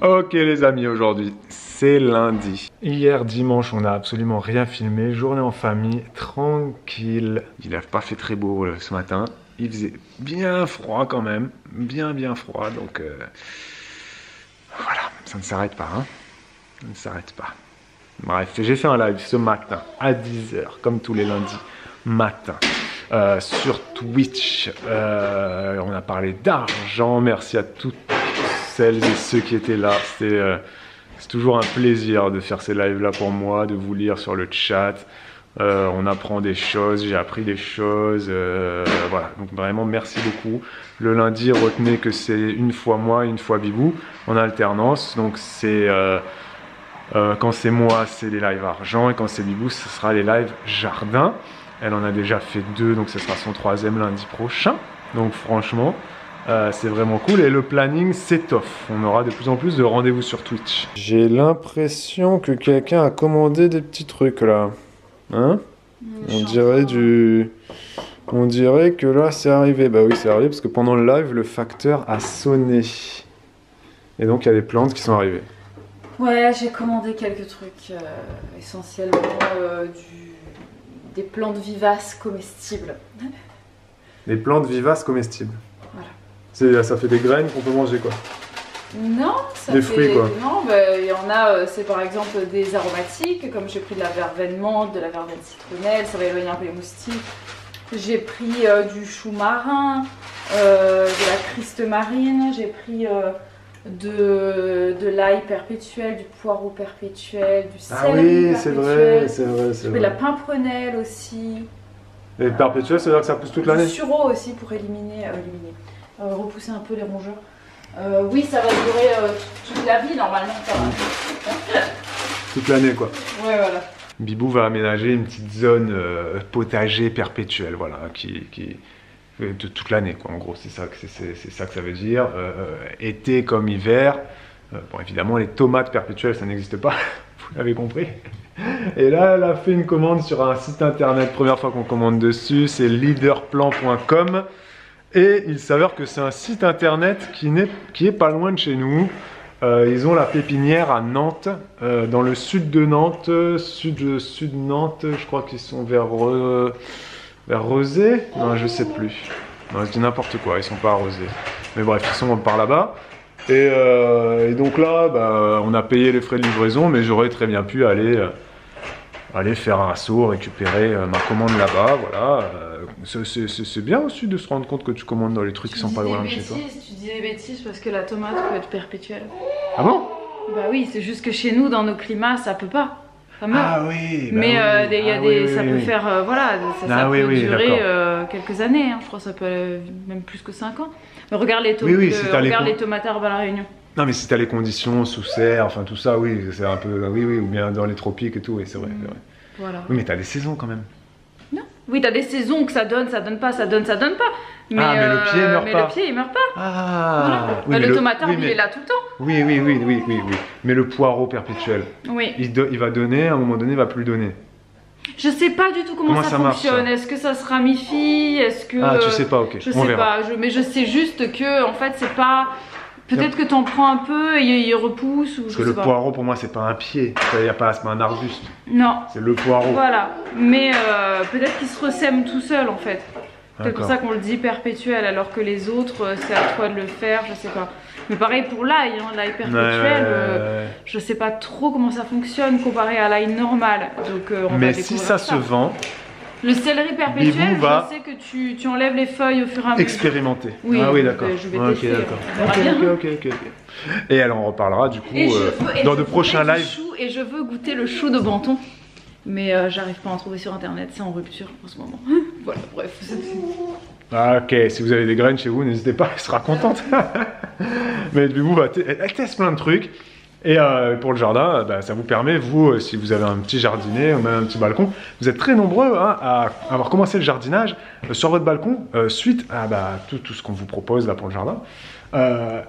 Ok les amis, aujourd'hui c'est lundi. Hier dimanche on n'a absolument rien filmé, journée en famille, tranquille. Il n'a pas fait très beau ce matin, il faisait bien froid quand même, bien froid, donc voilà, ça ne s'arrête pas, hein. Ça ne s'arrête pas. Bref, j'ai fait un live ce matin à 10 h, comme tous les lundis matin. Sur Twitch, on a parlé d'argent, merci à toutes celles et ceux qui étaient là, c'est toujours un plaisir de faire ces lives là pour moi, de vous lire sur le chat, on apprend des choses, j'ai appris des choses, voilà, donc vraiment merci beaucoup. Le lundi, retenez que c'est une fois moi, une fois Bibou, en alternance, donc c'est... quand c'est moi, c'est les lives argent, et quand c'est Bibou, ce sera les lives jardin. Elle en a déjà fait 2, donc ce sera son 3e lundi prochain. Donc franchement, c'est vraiment cool. Et le planning s'étoffe. On aura de plus en plus de rendez-vous sur Twitch. J'ai l'impression que quelqu'un a commandé des petits trucs là. Hein? On dirait que là c'est arrivé. Bah oui, c'est arrivé parce que pendant le live, le facteur a sonné. Et donc il y a des plantes qui sont arrivées. Ouais, j'ai commandé quelques trucs, essentiellement des plantes vivaces comestibles. Des plantes vivaces comestibles. Voilà. Ça fait des graines qu'on peut manger quoi. Non, ça des fait... fruits quoi. Non, bah, il y en a, c'est par exemple des aromatiques, comme j'ai pris de la verveine menthe, de la verveine citronnelle, ça va éloigner un peu les moustiques. J'ai pris du chou marin, de la criste marine, j'ai pris... de l'ail perpétuel, du poireau perpétuel, du céleri perpétuel. C'est vrai, c'est vrai. J'ai pris de la pimprenelle aussi. Et perpétuel, ça veut dire que ça pousse toute l'année? Du sureau aussi pour repousser un peu les rongeurs. Oui, ça va durer toute la vie normalement. Ça va. Toute l'année quoi. Ouais, voilà. Bibou va aménager une petite zone potager perpétuelle, voilà, de toute l'année quoi, en gros, c'est ça que ça veut dire, été comme hiver. Bon, évidemment les tomates perpétuelles ça n'existe pas, vous l'avez compris. Et là elle a fait une commande sur un site internet, première fois qu'on commande dessus, c'est leaderplan.com, et il s'avère que c'est un site internet qui est pas loin de chez nous. Ils ont la pépinière à Nantes, dans le sud de Nantes, sud Nantes, je crois qu'ils sont vers Rezé? Non, je sais plus. Non, je dis n'importe quoi, ils sont pas à Rezé. Mais bref, ils sont par là-bas. Et donc là, bah, on a payé les frais de livraison, mais j'aurais très bien pu aller faire un saut, récupérer ma commande là-bas, voilà. C'est bien aussi de se rendre compte que tu commandes dans les trucs qui sont pas loin de chez toi. Tu dis des bêtises parce que la tomate peut être perpétuelle. Ah bon? Bah oui, c'est juste que chez nous, dans nos climats, ça peut pas. Ça meurt. Ah oui, bah mais oui. ça peut faire, voilà, ça peut durer quelques années, hein. Je crois que ça peut même plus que 5 ans. Mais regarde les tomates à la Réunion. Non mais si t'as les conditions sous serre, enfin tout ça, oui, c'est un peu, oui, ou bien dans les tropiques et tout, oui, c'est vrai, c'est vrai. Voilà. Oui, mais t'as des saisons quand même. Non. Oui, t'as des saisons que ça donne pas, ça donne pas. Mais, mais le pied meurt pas. Le pied, il meurt pas. Ah. Voilà. Oui, le tomatarde, il est là tout le temps. Oui. Mais le poireau perpétuel, oui. Il va donner, à un moment donné, il va plus donner. Je sais pas du tout comment ça fonctionne. Est-ce que ça se ramifie? Est-ce que... Ah, tu sais pas, ok. Je sais pas, mais je sais juste que, en fait, c'est pas... Peut-être que t'en prends un peu et il repousse ou parce que le poireau pour moi c'est pas un pied, c'est pas un arbuste. Non. C'est le poireau. Voilà. Mais peut-être qu'il se ressème tout seul en fait. C'est pour ça qu'on le dit perpétuel alors que les autres c'est à toi de le faire, je sais pas. Mais pareil pour l'ail, hein, l'ail perpétuel, je sais pas trop comment ça fonctionne comparé à l'ail normal. Donc mais si ça se vend. Le céleri perpétuel, je sais que tu enlèves les feuilles au fur et à mesure. Expérimenter. Oui, ah oui, d'accord. Je vais tester. Ok. Et alors on reparlera du coup dans de prochains lives. Et je veux goûter le chou de Banton. Mais j'arrive pas à en trouver sur internet, c'est en rupture en ce moment. Voilà, bref. Ah, ok, si vous avez des graines chez vous, n'hésitez pas, elle sera contente. Mais Bibou, elle teste plein de trucs. Et pour le jardin, bah, ça vous permet, vous, si vous avez un petit jardinet ou même un petit balcon, vous êtes très nombreux hein, à avoir commencé le jardinage sur votre balcon suite à tout ce qu'on vous propose là pour le jardin.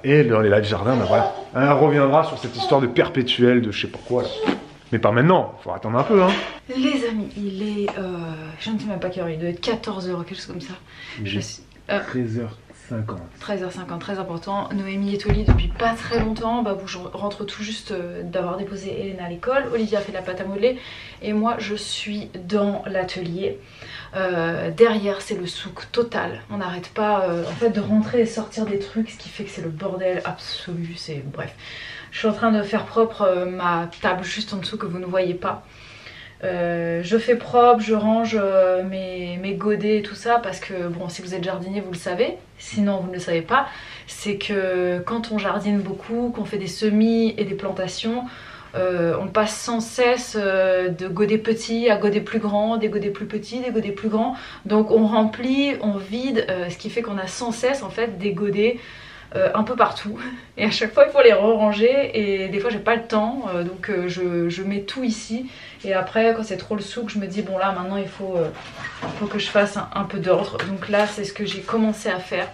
Et dans les lives jardin, bah, voilà, on reviendra sur cette histoire de perpétuel, de je sais pas quoi. Là. Mais pas maintenant, il faut attendre un peu. Hein. Les amis, il est... je ne sais même pas quelle heure, il doit être 14 h, quelque chose comme ça. 13h07. 13h50. 13h50, très important. Noémie est au lit depuis pas très longtemps. Babou, je rentre tout juste d'avoir déposé Elena à l'école. Olivia fait de la pâte à modeler. Et moi, je suis dans l'atelier. Derrière, c'est le souk total. On n'arrête pas en fait, de rentrer et sortir des trucs, ce qui fait que c'est le bordel absolu. Bref. Je suis en train de faire propre ma table juste en dessous que vous ne voyez pas. Je fais propre, je range mes godets et tout ça parce que bon, si vous êtes jardinier vous le savez, sinon vous ne le savez pas, c'est que quand on jardine beaucoup, qu'on fait des semis et des plantations, on passe sans cesse de godets petits à godets plus grands, des godets plus petits, des godets plus grands, donc on remplit, on vide, ce qui fait qu'on a sans cesse en fait des godets un peu partout et à chaque fois il faut les ranger et des fois j'ai pas le temps donc je mets tout ici et après quand c'est trop le souk je me dis bon là maintenant il faut que je fasse un peu d'ordre, donc là c'est ce que j'ai commencé à faire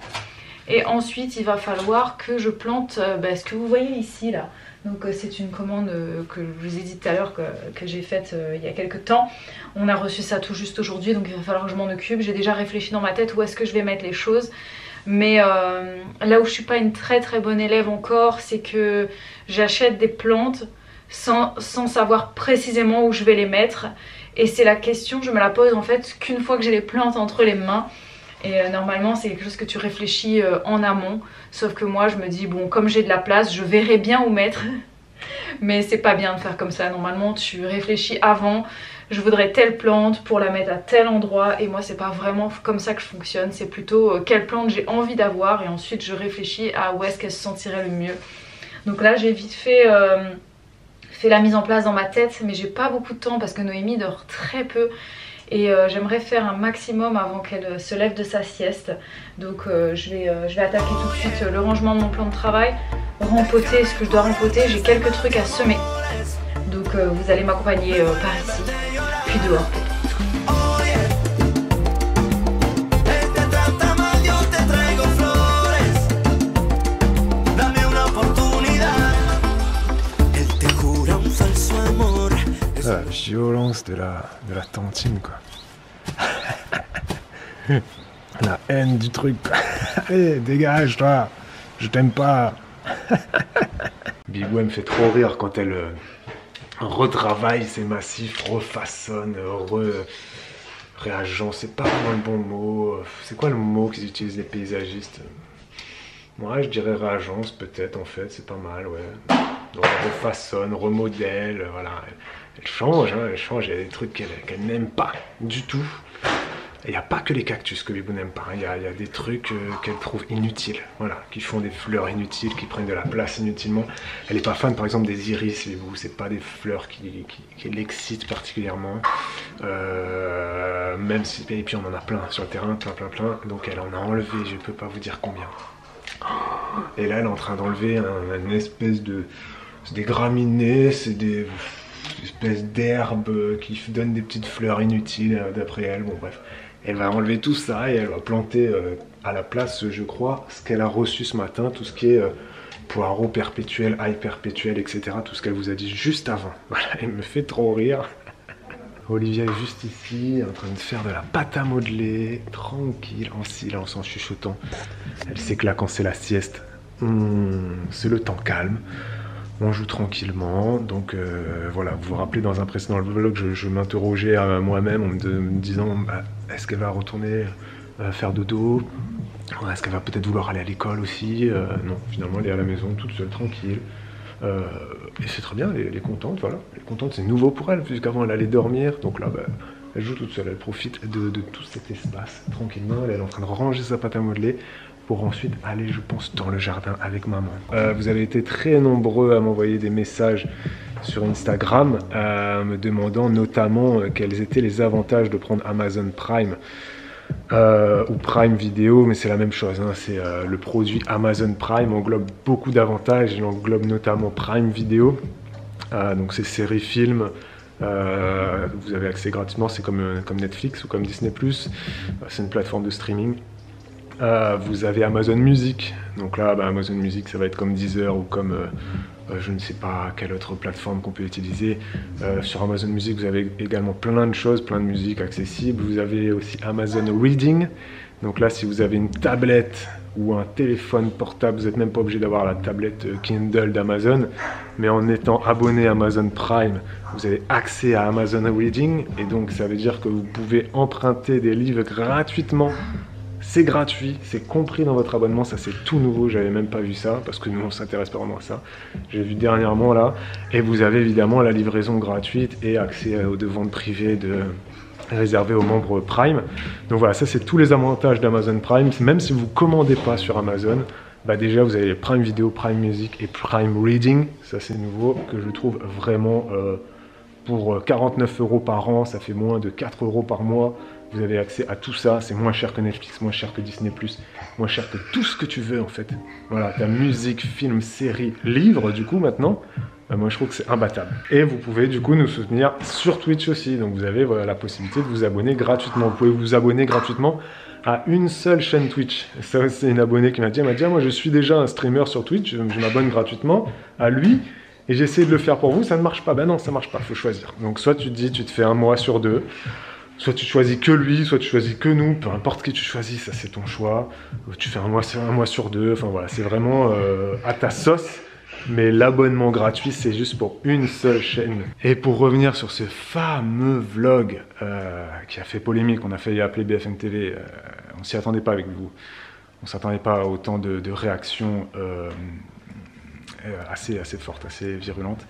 et ensuite il va falloir que je plante ce que vous voyez ici là. Donc c'est une commande que je vous ai dit tout à l'heure que j'ai faite il y a quelques temps. On a reçu ça tout juste aujourd'hui donc il va falloir que je m'en occupe. J'ai déjà réfléchi dans ma tête où est-ce que je vais mettre les choses. Mais là où je suis pas une très bonne élève encore, c'est que j'achète des plantes sans savoir précisément où je vais les mettre. Et c'est la question, je me la pose en fait qu'une fois que j'ai les plantes entre les mains. Et normalement c'est quelque chose que tu réfléchis en amont. Sauf que moi je me dis bon, comme j'ai de la place, je verrai bien où mettre. Mais c'est pas bien de faire comme ça, normalement tu réfléchis avant. Je voudrais telle plante pour la mettre à tel endroit et moi c'est pas vraiment comme ça que je fonctionne, c'est plutôt quelle plante j'ai envie d'avoir et ensuite je réfléchis à où est-ce qu'elle se sentirait le mieux. Donc là j'ai vite fait la mise en place dans ma tête mais j'ai pas beaucoup de temps parce que Noémie dort très peu et j'aimerais faire un maximum avant qu'elle se lève de sa sieste. Donc je vais attaquer tout de suite le rangement de mon plan de travail, rempoter ce que je dois rempoter, j'ai quelques trucs à semer. Donc vous allez m'accompagner par ici, puis dehors. La violence de la tantine quoi. La haine du truc. Allez, dégage toi, je t'aime pas. Bibou elle me fait trop rire quand elle retravaille ses massifs, refaçonne, réagence, c'est pas vraiment le bon mot. C'est quoi le mot qu'ils utilisent les paysagistes? Moi je dirais réagence peut-être en fait, c'est pas mal ouais. Donc elle refaçonne, remodèle, voilà. Elle change, hein, elle change, il y a des trucs qu'elle n'aime pas du tout. Il n'y a pas que les cactus que Bibou n'aime pas, il y a des trucs qu'elle trouve inutiles, voilà, qui font des fleurs inutiles, qui prennent de la place inutilement. Elle n'est pas fan par exemple des iris, Bibou, c'est pas des fleurs qui l'excitent particulièrement. Même si, et puis on en a plein sur le terrain, plein, donc elle en a enlevé, je peux pas vous dire combien. Et là elle est en train d'enlever une espèce de... C'est des graminées, c'est des espèces d'herbes qui donnent des petites fleurs inutiles d'après elle, bon bref. Elle va enlever tout ça et elle va planter à la place, je crois, ce qu'elle a reçu ce matin, tout ce qui est poireaux perpétuels, ail perpétuel, etc. Tout ce qu'elle vous a dit juste avant. Voilà, elle me fait trop rire. Olivia est juste ici, en train de faire de la pâte à modeler, tranquille, en silence, en chuchotant. Elle sait que là, quand c'est la sieste, c'est le temps calme. On joue tranquillement, donc voilà, vous vous rappelez dans un précédent vlog, je m'interrogeais à moi-même en me disant est-ce qu'elle va retourner faire dodo? Est-ce qu'elle va peut-être vouloir aller à l'école aussi? Non, finalement elle est à la maison toute seule, tranquille. Et c'est très bien, elle est contente, voilà. Elle est contente, c'est nouveau pour elle, puisqu'avant elle allait dormir, donc là elle joue toute seule, elle profite de tout cet espace tranquillement, elle est en train de ranger sa pâte à modeler. Pour ensuite aller, je pense, dans le jardin avec maman. Vous avez été très nombreux à m'envoyer des messages sur Instagram, me demandant notamment quels étaient les avantages de prendre Amazon Prime ou Prime Video, mais c'est la même chose, hein, c'est le produit Amazon Prime englobe beaucoup d'avantages, il englobe notamment Prime Video, donc c'est séries, films. Vous avez accès gratuitement, c'est comme Netflix ou comme Disney+, c'est une plateforme de streaming. Vous avez Amazon Music, donc là Amazon Music ça va être comme Deezer ou comme je ne sais pas quelle autre plateforme qu'on peut utiliser. Sur Amazon Music vous avez également plein de choses, plein de musiques accessibles. Vous avez aussi Amazon Reading, Donc là, si vous avez une tablette ou un téléphone portable, vous n'êtes même pas obligé d'avoir la tablette Kindle d'Amazon, mais en étant abonné à Amazon Prime, vous avez accès à Amazon Reading, et donc ça veut dire que vous pouvez emprunter des livres gratuitement. C'est gratuit, c'est compris dans votre abonnement, ça c'est tout nouveau, j'avais même pas vu ça, parce que nous on s'intéresse pas vraiment à ça. J'ai vu dernièrement là, et vous avez évidemment la livraison gratuite et accès aux ventes privées réservé aux membres Prime. Donc voilà, ça c'est tous les avantages d'Amazon Prime. Même si vous ne commandez pas sur Amazon, bah déjà vous avez les Prime Video, Prime Music et Prime Reading. Ça c'est nouveau, que je trouve vraiment pour 49 € par an, ça fait moins de 4 € par mois. Vous avez accès à tout ça, c'est moins cher que Netflix, moins cher que Disney+, moins cher que tout ce que tu veux en fait. Voilà, ta musique, film, série, livre du coup maintenant. Moi je trouve que c'est imbattable. Et vous pouvez du coup nous soutenir sur Twitch aussi. Donc vous avez voilà, la possibilité de vous abonner gratuitement. Vous pouvez vous abonner gratuitement à une seule chaîne Twitch. Ça c'est une abonnée qui m'a dit, moi je suis déjà un streamer sur Twitch, je m'abonne gratuitement à lui. Et j'ai essayé de le faire pour vous, ça ne marche pas. Ben non, ça ne marche pas, il faut choisir. Donc soit tu te dis, tu te fais un mois sur 2. Soit tu choisis que lui, soit tu choisis que nous, peu importe qui tu choisis, ça c'est ton choix. Tu fais un mois sur 2, enfin voilà, c'est vraiment à ta sauce. Mais l'abonnement gratuit, c'est juste pour une seule chaîne. Et pour revenir sur ce fameux vlog qui a fait polémique, on a failli appeler BFM TV, on s'y attendait pas avec vous. On s'attendait pas à autant de réactions assez fortes, assez virulentes.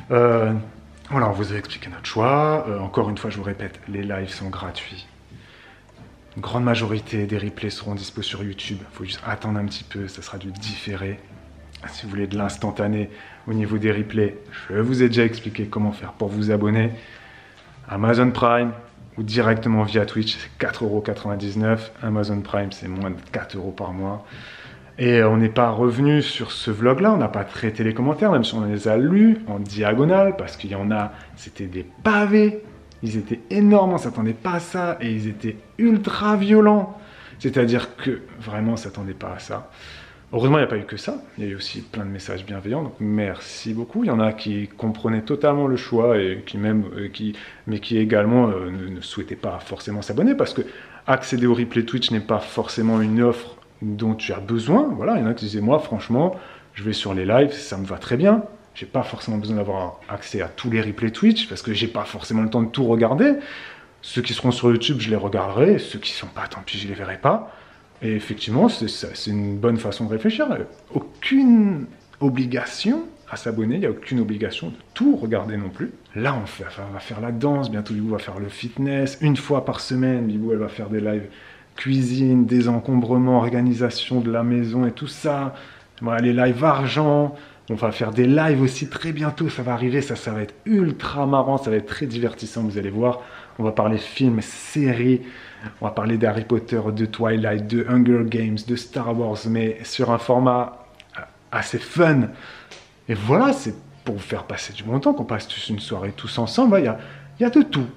Voilà, on vous a expliqué notre choix. Encore une fois, je vous répète, les lives sont gratuits. Une grande majorité des replays seront dispo sur YouTube. Il faut juste attendre un petit peu, ça sera du différé. Si vous voulez de l'instantané au niveau des replays, je vous ai déjà expliqué comment faire pour vous abonner. Amazon Prime ou directement via Twitch, c'est 4,99 €. Amazon Prime, c'est moins de 4 € par mois. Et on n'est pas revenu sur ce vlog-là, on n'a pas traité les commentaires, même si on les a lus en diagonale, parce qu'il y en a, c'était des pavés. Ils étaient énormes, on ne s'attendait pas à ça, et ils étaient ultra violents. C'est-à-dire que vraiment, on ne s'attendait pas à ça. Heureusement, il n'y a pas eu que ça. Il y a eu aussi plein de messages bienveillants. Donc, merci beaucoup. Il y en a qui comprenaient totalement le choix et mais qui également ne souhaitaient pas forcément s'abonner parce que accéder au replay Twitch n'est pas forcément une offre dont tu as besoin. Voilà, il y en a qui disaient, moi, franchement, je vais sur les lives, ça me va très bien. J'ai pas forcément besoin d'avoir accès à tous les replays Twitch parce que j'ai pas forcément le temps de tout regarder. Ceux qui seront sur YouTube, je les regarderai. Ceux qui sont pas, tant pis, je les verrai pas. Et effectivement, c'est une bonne façon de réfléchir. Aucune obligation à s'abonner, il n'y a aucune obligation de tout regarder non plus. Là, on va faire la danse, bientôt Bibou va faire le fitness. Une fois par semaine, Bibou, elle va faire des lives cuisine, désencombrement, organisation de la maison et tout ça. Voilà, les lives argent. On va faire des lives aussi très bientôt, ça va arriver, ça va être ultra marrant, ça va être très divertissant, vous allez voir. On va parler films, séries, on va parler d'Harry Potter, de Twilight, de Hunger Games, de Star Wars, mais sur un format assez fun. Et voilà, c'est pour vous faire passer du bon temps, qu'on passe tous une soirée tous ensemble. Il y a de tout.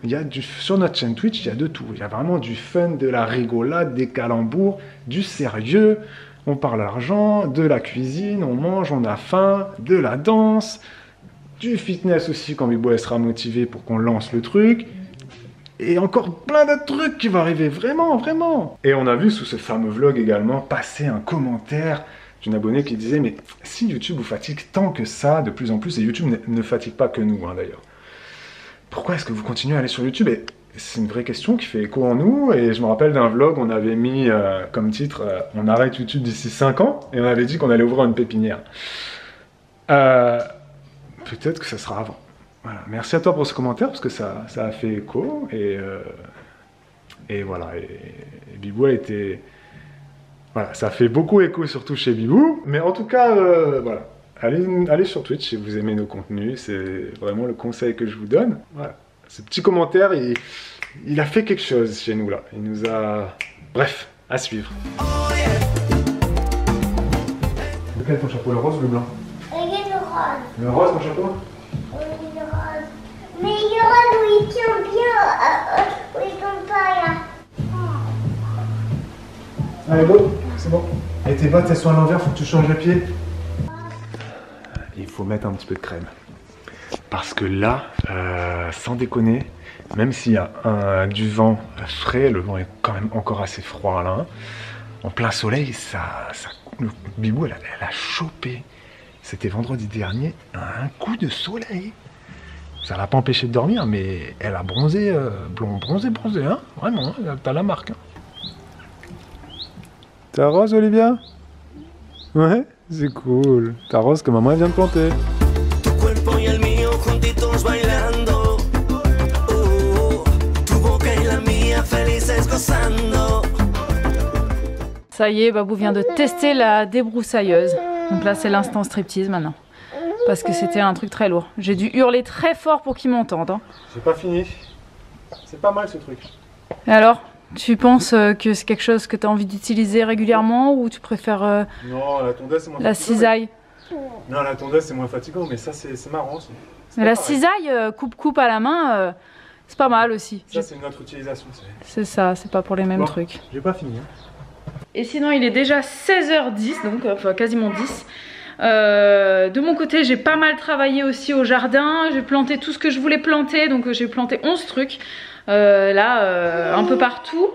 Sur notre chaîne Twitch, il y a de tout. Il y a vraiment du fun, de la rigolade, des calembours, du sérieux. On parle argent, de la cuisine, on mange, on a faim, de la danse, du fitness aussi quand Bibou elle sera motivée pour qu'on lance le truc. Et encore plein d'autres trucs qui vont arriver, vraiment, vraiment. Et on a vu sous ce fameux vlog également passer un commentaire d'une abonnée qui disait « Mais si YouTube vous fatigue tant que ça, de plus en plus, et YouTube ne fatigue pas que nous d'ailleurs, pourquoi est-ce que vous continuez à aller sur YouTube ?» Et c'est une vraie question qui fait écho en nous, et je me rappelle d'un vlog, on avait mis comme titre on arrête YouTube d'ici 5 ans, et on avait dit qu'on allait ouvrir une pépinière. Peut-être que ça sera avant. Voilà. Merci à toi pour ce commentaire, parce que ça a fait écho, et voilà, et Bibou a été... Voilà, ça fait beaucoup écho, surtout chez Bibou, mais en tout cas, voilà, allez sur Twitch si vous aimez nos contenus, c'est vraiment le conseil que je vous donne. Voilà. Ce petit commentaire, il a fait quelque chose chez nous là. Il nous a... Bref, à suivre. Lequel ton chapeau, le rose ou le blanc? Le rose. Le rose ton chapeau? Oui, le rose. Mais le rose où il tient bien, où il tombe pas là. Allez, l'autre, c'est bon. Et tes bottes, elles sont à l'envers, faut que tu changes les pieds. Il faut mettre un petit peu de crème. Parce que là, sans déconner, même s'il y a du vent frais, le vent est quand même encore assez froid là. En plein soleil, le Bibou, elle a chopé. C'était vendredi dernier, un coup de soleil. Ça l'a pas empêché de dormir, mais elle a bronzé, bronzé, hein. Vraiment, hein, t'as la marque. Hein. T'arroses, Olivia? Ouais, c'est cool. T'arroses que maman vient de planter. Ça y est, Babou vient de tester la débroussailleuse. Donc là, c'est l'instant striptease maintenant. Parce que c'était un truc très lourd. J'ai dû hurler très fort pour qu'il m'entende. Hein. J'ai pas fini. C'est pas mal ce truc. Et alors, tu penses que c'est quelque chose que tu as envie d'utiliser régulièrement ou tu préfères non, la tondeuse c'est moins la fatigant. cisaille? Non, la tondeuse c'est moins fatigant, mais ça c'est marrant aussi. Mais la cisaille coupe-coupe à la main, c'est pas mal aussi. Ça c'est une autre utilisation. C'est ça, c'est pas pour les mêmes trucs. J'ai pas fini. Hein. Et sinon, il est déjà 16h10, donc enfin quasiment 10. De mon côté, j'ai pas mal travaillé aussi au jardin. J'ai planté tout ce que je voulais planter, donc j'ai planté 11 trucs là, un peu partout.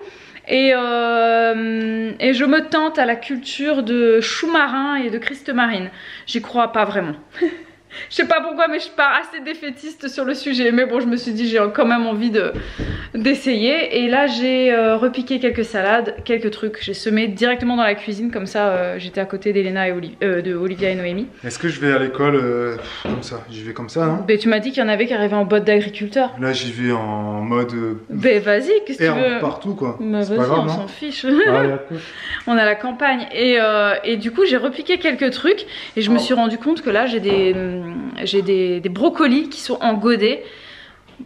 Et je me tente à la culture de choux marins et de christ marine. J'y crois pas vraiment. Je sais pas pourquoi, mais je pars assez défaitiste sur le sujet. Mais bon, je me suis dit, j'ai quand même envie d'essayer. Et là, j'ai repiqué quelques salades, quelques trucs. J'ai semé directement dans la cuisine. Comme ça, j'étais à côté d'Elena et de Olivia et Noémie. Est-ce que je vais à l'école comme ça? J'y vais comme ça, non? Mais tu m'as dit qu'il y en avait qui arrivaient en botte d'agriculteur. Là, j'y vais en mode... Ben vas-y, qu'est-ce que tu veux? partout, quoi. Vas-y, on s'en fiche. On a la campagne. Et du coup, j'ai repiqué quelques trucs. Et je me suis rendu compte que là, j'ai des brocolis qui sont en godet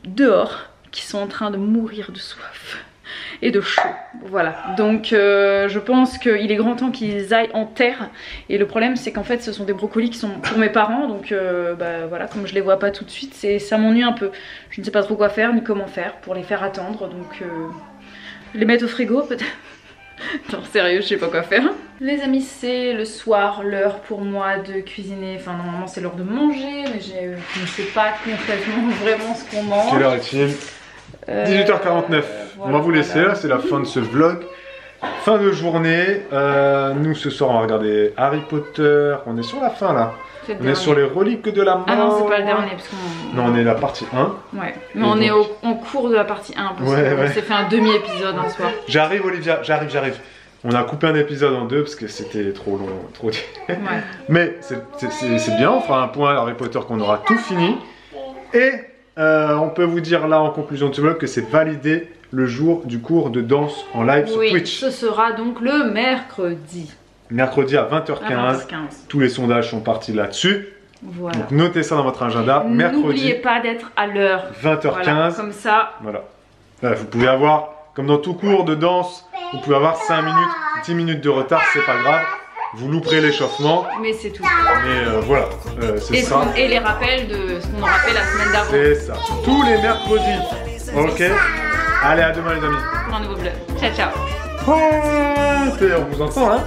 dehors, qui sont en train de mourir de soif et de chaud. Voilà, donc je pense qu'il est grand temps qu'ils aillent en terre. Et le problème, c'est qu'en fait ce sont des brocolis qui sont pour mes parents. Donc bah, voilà, comme je les vois pas tout de suite, ça m'ennuie un peu. Je ne sais pas trop quoi faire ni comment faire pour les faire attendre. Donc les mettre au frigo peut-être. Non, sérieux, je sais pas quoi faire. Les amis, c'est le soir, l'heure pour moi de cuisiner. Enfin, normalement, c'est l'heure de manger, mais je ne sais pas concrètement vraiment ce qu'on mange. Quelle heure est-il? 18h49. Voilà, on va vous laisser là, c'est la fin de ce vlog. Fin de journée. Nous, ce soir, on va regarder Harry Potter. On est sur la fin là. On est sur les reliques de la mort. Ah non, c'est pas le dernier. Parce qu'on... Non, on est la partie 1. Ouais, mais on est en cours de la partie 1. Parce qu'on s'est fait un demi-épisode un soir. J'arrive, Olivia, j'arrive. On a coupé un épisode en 2 parce que c'était trop long, trop ouais. Mais c'est bien, on fera un point à Harry Potter qu'on aura tout fini. Et on peut vous dire là en conclusion de ce vlog que c'est validé le jour du cours de danse en live sur Twitch. Ce sera donc le mercredi. Mercredi à 20h15. Tous les sondages sont partis là-dessus. Voilà. Donc notez ça dans votre agenda. Mercredi. N'oubliez pas d'être à l'heure. 20h15. Voilà, comme ça. Voilà. Là, vous pouvez avoir, comme dans tout cours de danse, vous pouvez avoir 5 minutes, 10 minutes de retard, c'est pas grave. Vous louperez l'échauffement. Mais c'est tout. Mais voilà. Et les rappels de ce qu'on aura fait la semaine d'avant. C'est ça. Tous les mercredis. Ok. Allez, à demain les amis. Pour un nouveau vlog. Ciao, ciao. Oh, on vous entend, hein?